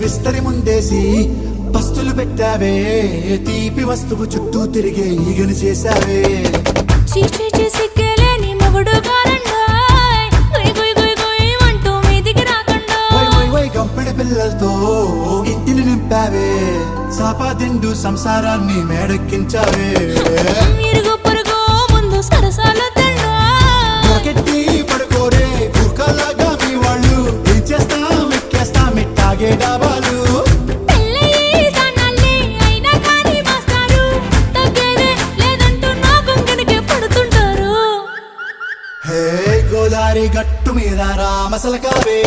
విస్తరి ముందేసి పస్తులు పెట్టావే, తీపి వస్తువు చుట్టూ తిరిగే ఈగను చేశావే. చీచి సిగ్గలేని మొగుడు గారండోయ్, గుయ్ గుయ్ గుయ్ గుయ్ అంటూ మీదికి రాకండోయ్. వై వై వై గంపెడి పిల్లలతో ఇంటిని నింపావే, సాపాదిండు సంసారాన్ని మేడెక్కించావే. ఇరుగు పొరుగు ముందు సరసాలొద్దండోయ్, గట్టి పడుకోరే కుక్కలాగా మీ వాళ్ళు, ఏం చేస్తాం ఎక్కేస్తాం ఇట్టాగే డాబాలు. పెళ్ళయి సన్నాళ్ళే అయినా కానీ మాస్తారు, తగ్గేదే లేదంటూ నా కొంగనికే పడుతుంటారు. హే గోదారి గట్టు మీద రామసలకావే,